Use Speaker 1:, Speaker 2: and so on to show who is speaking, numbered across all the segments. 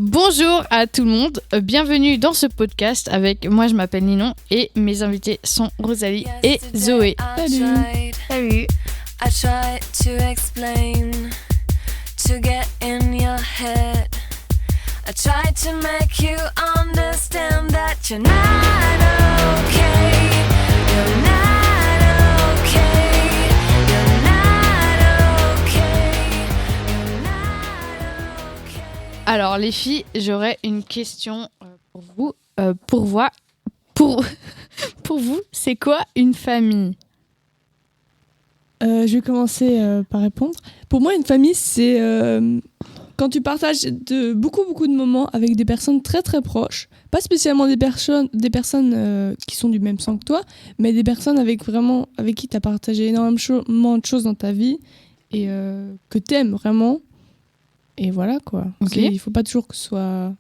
Speaker 1: Bonjour à tout le monde, bienvenue dans ce podcast avec moi je m'appelle Ninon et mes invités sont Rosalie et Zoé.
Speaker 2: Salut.
Speaker 3: Salut.
Speaker 2: I tried to explain, to get in your head. I tried to make you understand that you're not okay. You're not okay. You're not okay. You're not okay.
Speaker 1: Alors les filles, j'aurais une question pour vous. Pour vous, c'est quoi une famille ?
Speaker 3: Je vais commencer par répondre. Pour moi, une famille, c'est quand tu partages beaucoup de moments avec des personnes très très proches. Pas spécialement des personnes qui sont du même sang que toi, mais des personnes avec qui tu as partagé énormément de choses dans ta vie et que tu aimes vraiment. Et voilà quoi.
Speaker 1: Okay.
Speaker 3: Il ne faut pas toujours que ce soit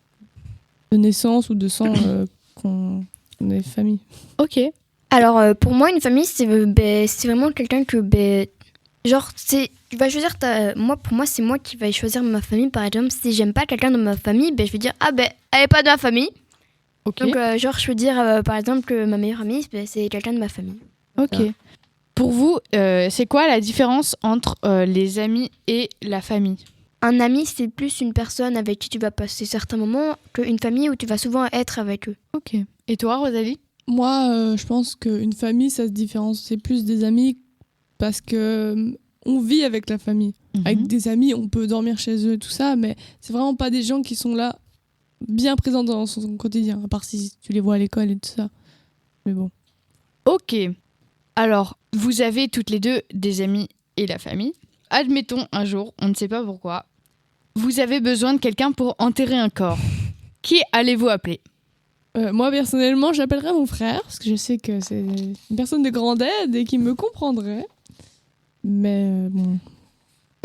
Speaker 3: de naissance ou de sang qu'on est famille.
Speaker 1: Ok.
Speaker 4: Alors, pour moi, une famille, c'est vraiment quelqu'un que... tu vas choisir pour moi, c'est moi qui vais choisir ma famille. Par exemple, si j'aime pas quelqu'un dans ma famille, je vais dire, elle est pas de ma famille.
Speaker 1: Ok.
Speaker 4: Donc, je peux dire, par exemple, que ma meilleure amie, c'est quelqu'un de ma famille.
Speaker 1: Ok.
Speaker 4: Voilà.
Speaker 1: Pour vous, c'est quoi la différence entre les amis et la famille ?
Speaker 4: Un ami, c'est plus une personne avec qui tu vas passer certains moments qu'une famille où tu vas souvent être avec eux.
Speaker 1: Ok. Et toi, Rosalie ?
Speaker 3: Moi, je pense qu'une famille, ça se différencie plus des amis parce que on vit avec la famille. Avec des amis, on peut dormir chez eux, tout ça, mais c'est vraiment pas des gens qui sont là, bien présents dans son quotidien, à part si tu les vois à l'école et tout ça. Mais bon.
Speaker 1: Ok. Alors, vous avez toutes les deux des amis et la famille. Admettons un jour, on ne sait pas pourquoi, vous avez besoin de quelqu'un pour enterrer un corps. Qui allez-vous appeler ?
Speaker 3: Moi, personnellement, j'appellerais mon frère, parce que je sais que c'est une personne de grande aide et qui me comprendrait. Mais bon...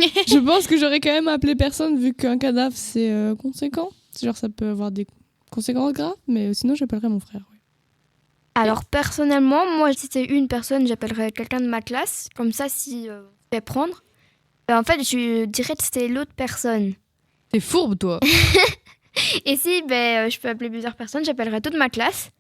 Speaker 3: je pense que j'aurais quand même appelé personne, vu qu'un cadavre, c'est conséquent. Genre, ça peut avoir des conséquences graves, mais sinon, j'appellerais mon frère. Oui.
Speaker 4: Alors, personnellement, moi, si c'est une personne, j'appellerais quelqu'un de ma classe. Comme ça, si je vais prendre... en fait, je dirais que c'était l'autre personne.
Speaker 1: T'es fourbe, toi.
Speaker 4: Et si je peux appeler plusieurs personnes, j'appellerai toute ma classe.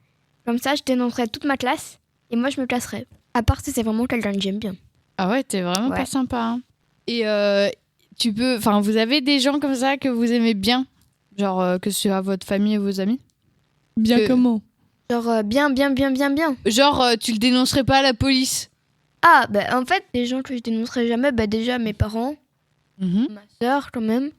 Speaker 4: Comme ça, je dénoncerai toute ma classe. Et moi, je me classerai. À part si c'est vraiment quelqu'un que j'aime bien.
Speaker 1: Ah ouais, t'es vraiment
Speaker 4: Ouais.
Speaker 1: pas sympa. Hein. Et vous avez des gens comme ça que vous aimez bien ? Genre que ce soit votre famille et vos amis ?
Speaker 3: Bien comment ?
Speaker 4: Genre bien.
Speaker 1: Genre, tu le dénoncerais pas à la police ?
Speaker 4: Ah, en fait, les gens que je dénoncerai jamais, déjà mes parents,
Speaker 1: Mhm.
Speaker 4: ma soeur quand même.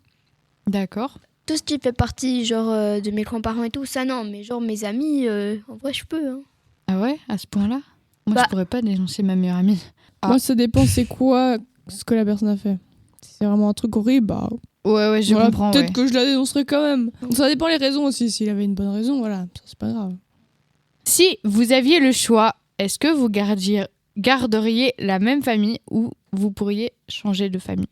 Speaker 1: D'accord.
Speaker 4: Tout ce qui fait partie genre de mes grands-parents et tout, ça non. Mais genre mes amis, en vrai, je peux. Hein.
Speaker 1: Ah ouais, à ce point-là ? Moi, je pourrais pas dénoncer ma meilleure amie. Ah.
Speaker 3: Moi, ça dépend c'est quoi ce que la personne a fait. Si c'est vraiment un truc horrible,
Speaker 1: Ouais, je
Speaker 3: voilà,
Speaker 1: comprends.
Speaker 3: peut-être
Speaker 1: Ouais.
Speaker 3: que je la dénoncerai quand même. Ça dépend les raisons aussi. S'il avait une bonne raison, voilà, ça c'est pas grave.
Speaker 1: Si vous aviez le choix, est-ce que vous garderiez la même famille ou vous pourriez changer de famille ?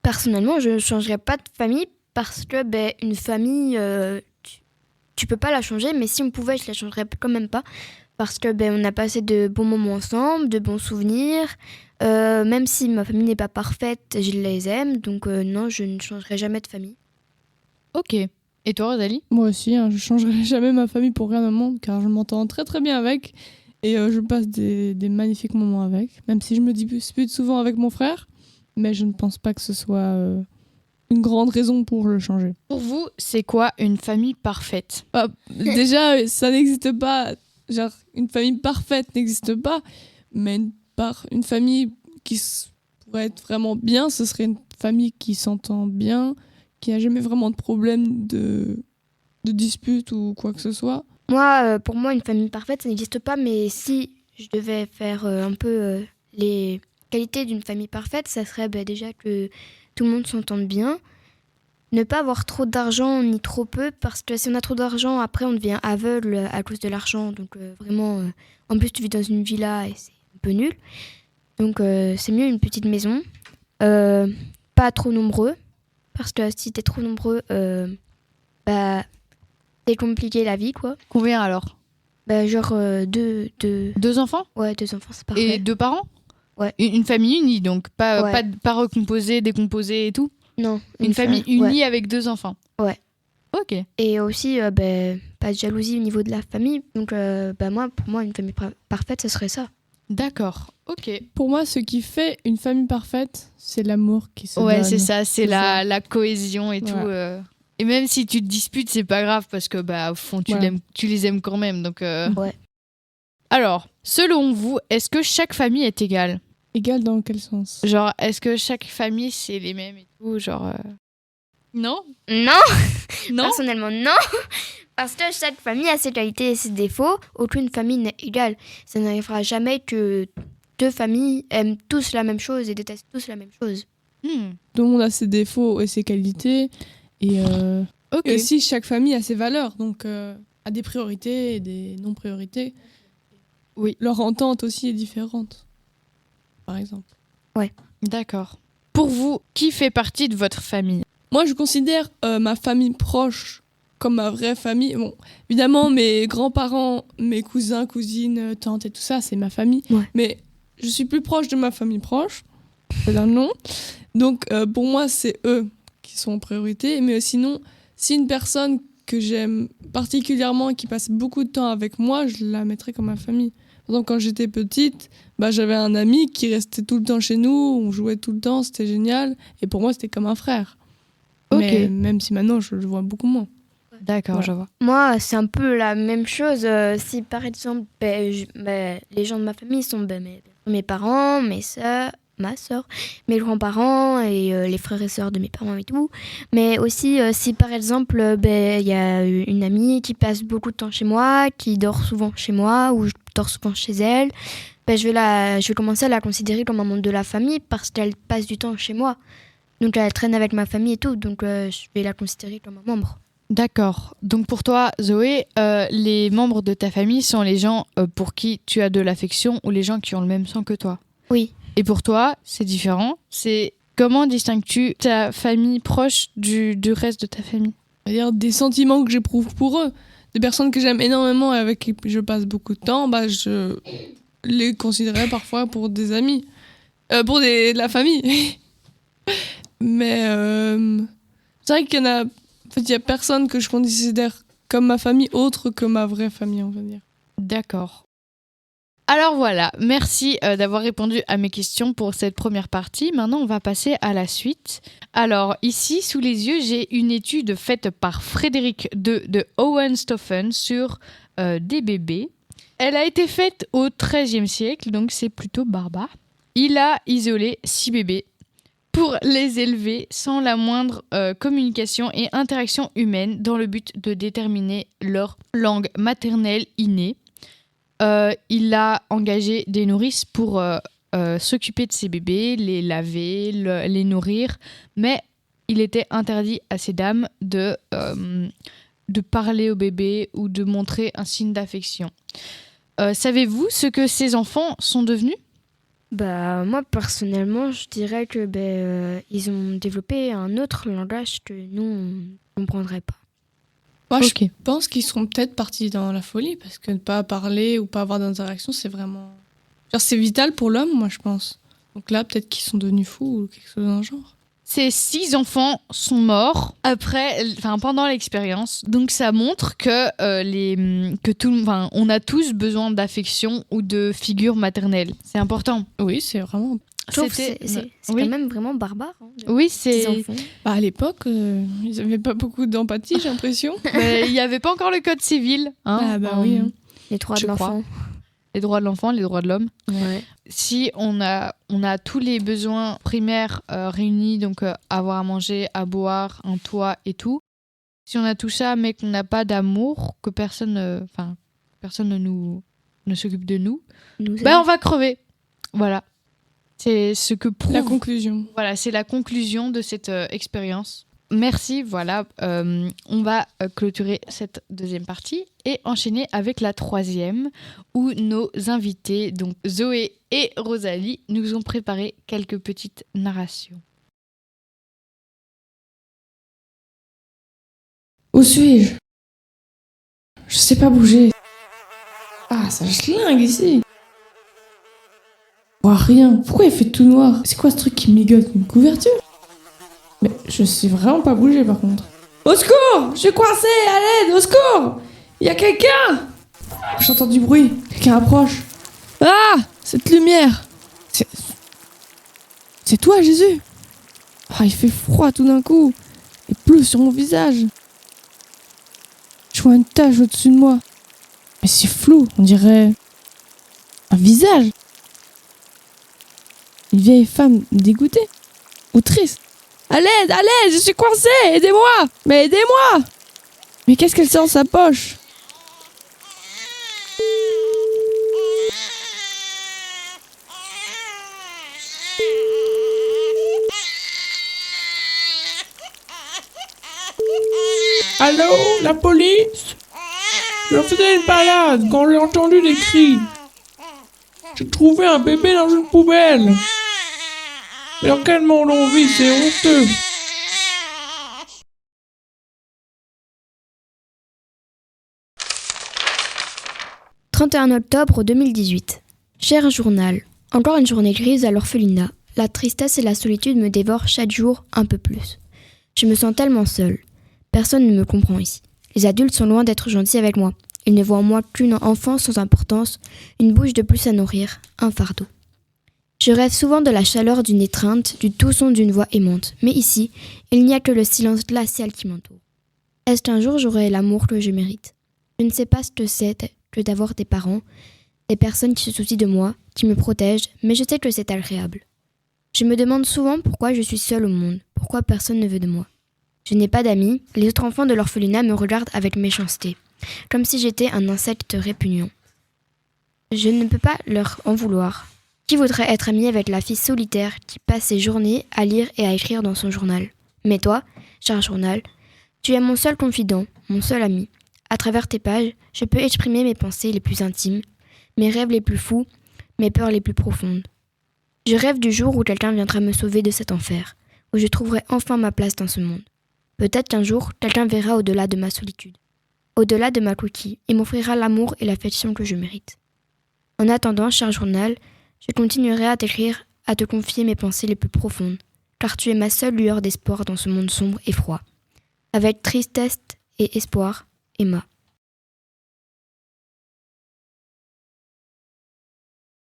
Speaker 4: Personnellement, je ne changerais pas de famille parce que une famille, tu peux pas la changer. Mais si on pouvait, je la changerais quand même pas. Parce que on a passé de bons moments ensemble, de bons souvenirs. Même si ma famille n'est pas parfaite, je les aime. Donc non, je ne changerai jamais de famille.
Speaker 1: Ok. Et toi, Rosalie ?
Speaker 3: Moi aussi, je changerai jamais ma famille pour rien au monde car je m'entends très très bien avec et je passe des magnifiques moments avec. Même si je me dispute souvent avec mon frère, mais je ne pense pas que ce soit une grande raison pour le changer.
Speaker 1: Pour vous, c'est quoi une famille parfaite ?
Speaker 3: Déjà, ça n'existe pas. Genre, une famille parfaite n'existe pas, mais une famille qui pourrait être vraiment bien, ce serait une famille qui s'entend bien, qui n'a jamais vraiment de problème de dispute ou quoi que ce soit.
Speaker 4: Moi, pour moi, une famille parfaite, ça n'existe pas. Mais si je devais faire un peu les qualités d'une famille parfaite, ça serait déjà que tout le monde s'entende bien. Ne pas avoir trop d'argent ni trop peu, parce que si on a trop d'argent, après on devient aveugle à cause de l'argent. Donc vraiment, en plus tu vis dans une villa et c'est un peu nul. Donc c'est mieux une petite maison. Pas trop nombreux, parce que si t'es trop nombreux, c'est compliqué la vie quoi.
Speaker 1: Combien alors ?
Speaker 4: Genre deux...
Speaker 1: 2 enfants ?
Speaker 4: Ouais, 2 enfants, c'est parfait.
Speaker 1: Et 2 parents ?
Speaker 4: Ouais.
Speaker 1: Une famille unie, donc pas,
Speaker 4: Ouais.
Speaker 1: pas recomposée, décomposée et tout ?
Speaker 4: Non.
Speaker 1: Une famille unie
Speaker 4: Ouais.
Speaker 1: avec 2 enfants ?
Speaker 4: Ouais.
Speaker 1: Ok.
Speaker 4: Et aussi, pas de jalousie au niveau de la famille. Donc, pour moi, une famille parfaite, ce serait ça.
Speaker 1: D'accord. Ok.
Speaker 3: Pour moi, ce qui fait une famille parfaite, c'est l'amour qui se
Speaker 1: Ouais,
Speaker 3: donne.
Speaker 1: c'est ça, c'est
Speaker 3: C'est ça.
Speaker 1: la cohésion et
Speaker 3: Ouais.
Speaker 1: tout. Et même si tu te disputes, c'est pas grave parce que au fond,
Speaker 3: Ouais.
Speaker 1: tu les aimes quand même. Donc,
Speaker 4: Ouais.
Speaker 1: Alors, selon vous, est-ce que chaque famille est égale?
Speaker 3: Égal dans quel sens?
Speaker 1: Genre, est-ce que chaque famille c'est les mêmes et tout? Genre, non?
Speaker 4: Non,
Speaker 1: Non?
Speaker 4: personnellement, non. Parce que chaque famille a ses qualités et ses défauts. Aucune famille n'est égale. Ça n'arrivera jamais que deux familles aiment tous la même chose et détestent tous la même chose.
Speaker 3: Tout le monde a ses défauts et ses qualités. Et,
Speaker 1: Ok.
Speaker 3: et aussi, chaque famille a ses valeurs. Donc, a des priorités et des non-priorités.
Speaker 1: Oui.
Speaker 3: Leur entente aussi est différente. Par exemple.
Speaker 1: D'accord. Pour vous, qui fait partie de votre famille?
Speaker 3: Moi, je considère ma famille proche comme ma vraie famille. Bon, évidemment, mes grands-parents, mes cousins, cousines, tantes et tout ça, c'est ma famille.
Speaker 4: Ouais.
Speaker 3: Mais je suis plus proche de ma famille proche. C'est un nom. Donc, pour moi, c'est eux qui sont en priorité. Mais sinon, si une personne que j'aime particulièrement et qui passe beaucoup de temps avec moi, je la mettrais comme ma famille. Par exemple, quand j'étais petite, j'avais un ami qui restait tout le temps chez nous. On jouait tout le temps, c'était génial. Et pour moi, c'était comme un frère.
Speaker 1: Ok.
Speaker 3: Mais même si maintenant, je le vois beaucoup moins.
Speaker 1: D'accord,
Speaker 3: Ouais.
Speaker 1: je vois.
Speaker 4: Moi, c'est un peu la même chose. Si par exemple, les gens de ma famille sont mes parents, mes soeurs, ma soeur, mes grands-parents et les frères et sœurs de mes parents et tout. Mais aussi, si par exemple, il y a une amie qui passe beaucoup de temps chez moi, qui dort souvent chez moi ou je dors souvent chez elle, je vais commencer à la considérer comme un membre de la famille parce qu'elle passe du temps chez moi. Donc elle traîne avec ma famille et tout, donc je vais la considérer comme un membre.
Speaker 1: D'accord. Donc pour toi, Zoé, les membres de ta famille sont les gens pour qui tu as de l'affection ou les gens qui ont le même sang que toi.
Speaker 4: Oui.
Speaker 1: Et pour toi, c'est différent. C'est comment distingues-tu ta famille proche du reste de ta famille?
Speaker 3: C'est-à-dire des sentiments que j'éprouve pour eux. Des personnes que j'aime énormément et avec qui je passe beaucoup de temps, je les considérais parfois pour des amis. Pour de la famille. Mais c'est vrai qu'il y en a... En fait, il y a personne que je considère comme ma famille autre que ma vraie famille, on va dire.
Speaker 1: D'accord. Alors voilà, merci d'avoir répondu à mes questions pour cette première partie. Maintenant, on va passer à la suite. Alors ici, sous les yeux, j'ai une étude faite par Frédéric de Hohenstaufen sur des bébés. Elle a été faite au XIIIe siècle, donc c'est plutôt barbare. Il a isolé 6 bébés pour les élever sans la moindre communication et interaction humaine dans le but de déterminer leur langue maternelle innée. Il a engagé des nourrices pour s'occuper de ces bébés, les laver, les nourrir, mais il était interdit à ces dames de parler au bébé ou de montrer un signe d'affection. Savez-vous ce que ces enfants sont devenus ?
Speaker 4: Moi, personnellement, je dirais que ils ont développé un autre langage que nous, on ne comprendrait pas.
Speaker 3: Moi,
Speaker 1: Ok.
Speaker 3: je pense qu'ils seront peut-être partis dans la folie, parce que ne pas parler ou pas avoir d'interaction, c'est vraiment... c'est vital pour l'homme, moi, je pense. Donc là, peut-être qu'ils sont devenus fous ou quelque chose dans le genre.
Speaker 1: Ces 6 enfants sont morts pendant l'expérience. Donc ça montre que on a tous besoin d'affection ou de figures maternelles. C'est important.
Speaker 3: Oui, c'est vraiment...
Speaker 4: Je trouve que c'est
Speaker 1: Oui.
Speaker 4: quand même vraiment barbare. De
Speaker 1: Oui,
Speaker 4: petits
Speaker 1: c'est.
Speaker 4: enfants.
Speaker 3: à l'époque, ils n'avaient pas beaucoup d'empathie, j'ai l'impression.
Speaker 1: Il n'y avait pas encore le code civil.
Speaker 3: Oui. Hein.
Speaker 4: Les droits
Speaker 1: Je
Speaker 4: de l'enfant.
Speaker 1: Les droits de l'enfant, les droits de l'homme.
Speaker 4: Ouais.
Speaker 1: Si on a tous les besoins primaires réunis, donc avoir à manger, à boire, un toit et tout. Si on a tout ça, mais qu'on n'a pas d'amour, que personne ne s'occupe de nous, on va crever. Voilà. C'est ce que prouve.
Speaker 3: La conclusion.
Speaker 1: Voilà, c'est la conclusion de cette expérience. Merci, voilà. On va clôturer cette deuxième partie et enchaîner avec la troisième où nos invités, donc Zoé et Rosalie, nous ont préparé quelques petites narrations.
Speaker 3: Où suis-je ? Je sais pas bouger. Ah, ça schlingue ici. Je vois rien. Pourquoi il fait tout noir ? C'est quoi ce truc qui migote ? Une couverture ? Mais je sais vraiment pas bouger par contre. Au secours! Je suis coincé! À l'aide! Au secours! Il y a quelqu'un! J'entends du bruit. Quelqu'un approche. Ah! Cette lumière! C'est toi, Jésus! Ah, il fait froid tout d'un coup. Il pleut sur mon visage. Je vois une tache au-dessus de moi. Mais c'est flou, on dirait un visage. Une vieille femme dégoûtée ou triste. À l'aide, je suis coincée, aidez-moi! Mais aidez-moi! Mais qu'est-ce qu'elle sort de sa poche?
Speaker 5: Allô, la police? Je faisais une balade quand j'ai entendu des cris. J'ai trouvé un bébé dans une poubelle. Mais dans quel monde on vit, c'est honteux.
Speaker 4: « 31 octobre 2018. Cher journal, encore une journée grise à l'orphelinat. La tristesse et la solitude me dévorent chaque jour un peu plus. Je me sens tellement seule. Personne ne me comprend ici. Les adultes sont loin d'être gentils avec moi. Ils ne voient en moi qu'une enfant sans importance, une bouche de plus à nourrir, un fardeau. Je rêve souvent de la chaleur d'une étreinte, du doux son d'une voix aimante. Mais ici, il n'y a que le silence glacial qui m'entoure. Est-ce qu'un jour j'aurai l'amour que je mérite? Je ne sais pas ce que c'est que d'avoir des parents, des personnes qui se soucient de moi, qui me protègent, mais je sais que c'est agréable. Je me demande souvent pourquoi je suis seule au monde, pourquoi personne ne veut de moi. Je n'ai pas d'amis, les autres enfants de l'orphelinat me regardent avec méchanceté, comme si j'étais un insecte répugnant. Je ne peux pas leur en vouloir. Qui voudrait être ami avec la fille solitaire qui passe ses journées à lire et à écrire dans son journal? Mais toi, cher journal, tu es mon seul confident, mon seul ami. À travers tes pages, je peux exprimer mes pensées les plus intimes, mes rêves les plus fous, mes peurs les plus profondes. Je rêve du jour où quelqu'un viendra me sauver de cet enfer, où je trouverai enfin ma place dans ce monde. Peut-être qu'un jour, quelqu'un verra au-delà de ma solitude, au-delà de ma coquille, et m'offrira l'amour et l'affection que je mérite. En attendant, cher journal, je continuerai à t'écrire, à te confier mes pensées les plus profondes, car tu es ma seule lueur d'espoir dans ce monde sombre et froid. Avec tristesse et espoir, Emma.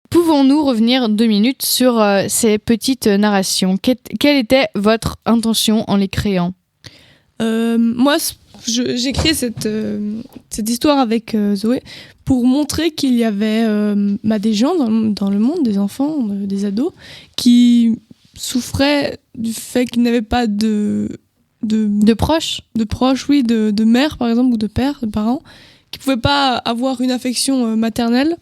Speaker 1: Pouvons-nous revenir 2 minutes sur ces petites narrations? Quelle était votre intention en les créant?
Speaker 3: Moi, j'ai créé cette histoire avec Zoé pour montrer qu'il y avait des gens dans le monde, des enfants, des ados, qui souffraient du fait qu'ils n'avaient pas de
Speaker 1: proches,
Speaker 3: oui, de mère par exemple, ou de père, de parents, qui ne pouvaient pas avoir une affection maternelle.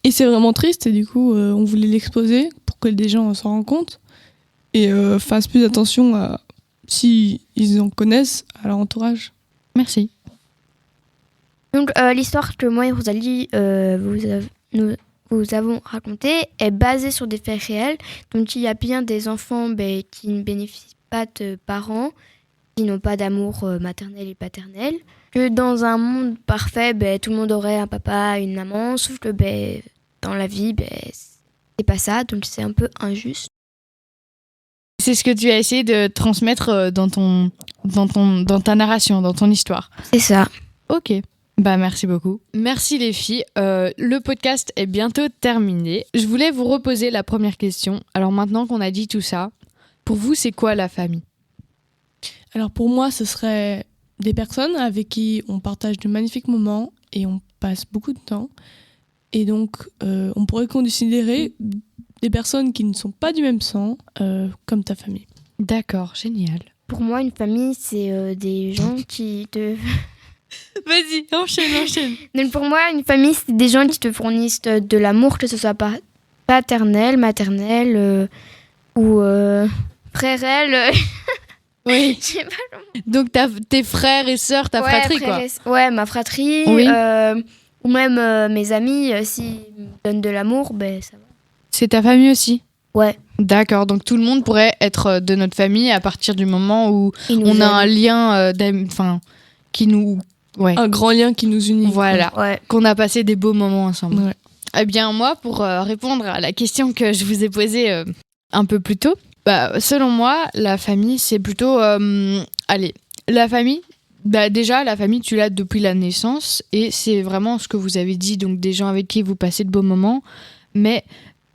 Speaker 3: Et c'est vraiment triste, et du coup, on voulait l'exposer pour que des gens s'en rendent compte et fassent plus attention à si ils en connaissent à leur entourage.
Speaker 1: Merci.
Speaker 4: Donc l'histoire que moi et Rosalie vous avons racontée est basée sur des faits réels. Donc il y a bien des enfants qui ne bénéficient pas de parents, qui n'ont pas d'amour maternel et paternel. Que dans un monde parfait, tout le monde aurait un papa, une maman, sauf que dans la vie, c'est pas ça, donc c'est un peu injuste.
Speaker 1: C'est ce que tu as essayé de transmettre dans ta narration, dans ton histoire.
Speaker 4: C'est ça.
Speaker 1: Ok. Merci beaucoup. Merci les filles. Le podcast est bientôt terminé. Je voulais vous reposer la première question. Alors maintenant qu'on a dit tout ça, pour vous, c'est quoi la famille?
Speaker 3: Alors pour moi, ce serait des personnes avec qui on partage de magnifiques moments et on passe beaucoup de temps. Et donc, on pourrait considérer des personnes qui ne sont pas du même sang, comme ta famille.
Speaker 1: D'accord, génial.
Speaker 4: Pour moi, une famille, c'est des gens qui te...
Speaker 1: Vas-y, enchaîne.
Speaker 4: Donc pour moi, une famille, c'est des gens qui te fournissent de l'amour, que ce soit paternel, maternel ou frérel.
Speaker 1: Oui.
Speaker 4: Je sais pas comment.
Speaker 1: Donc tes frères et sœurs, ta fratrie, quoi.
Speaker 4: Ouais, ma fratrie.
Speaker 1: Oui.
Speaker 4: Ou même mes amis, s'ils me donnent de l'amour, ça va.
Speaker 1: C'est ta famille aussi?
Speaker 4: Ouais.
Speaker 1: D'accord, donc tout le monde pourrait être de notre famille à partir du moment où on a un lien qui nous... Ouais.
Speaker 3: Un grand lien qui nous unit.
Speaker 1: Voilà,
Speaker 4: ouais.
Speaker 1: Qu'on a passé des beaux moments ensemble.
Speaker 3: Ouais.
Speaker 1: Eh bien, moi, pour répondre à la question que je vous ai posée un peu plus tôt, selon moi, la famille, c'est plutôt La famille, déjà, la famille, tu l'as depuis la naissance et c'est vraiment ce que vous avez dit, donc des gens avec qui vous passez de beaux moments. Mais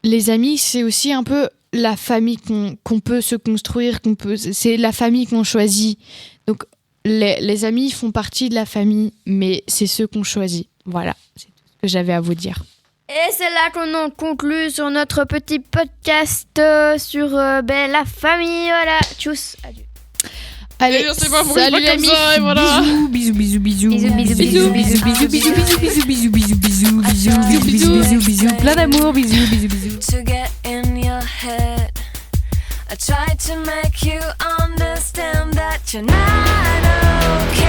Speaker 1: les amis, c'est aussi un peu la famille qu'on peut se construire, c'est la famille qu'on choisit. Donc, les amis font partie de la famille, mais c'est ceux qu'on choisit. Voilà, c'est tout ce que j'avais à vous dire.
Speaker 4: Et c'est là qu'on en conclut sur notre petit podcast sur la famille. Voilà, tchuss, adieu.
Speaker 1: Allez,
Speaker 5: je sais pas pourquoi
Speaker 1: salut
Speaker 5: c'est pas
Speaker 1: les
Speaker 5: comme ça, et voilà.
Speaker 1: bisous, bisous, bisous,
Speaker 4: Bisous, bisous, bisous, bisous,
Speaker 1: bisous, bisous, bisous, bisous, bisous, bisous, bisous, bisous, bisous, bisous, bisous, plein d'amour, bisous, bisous, bisous.
Speaker 2: To get in your head, I tried to make you understand that you're not okay.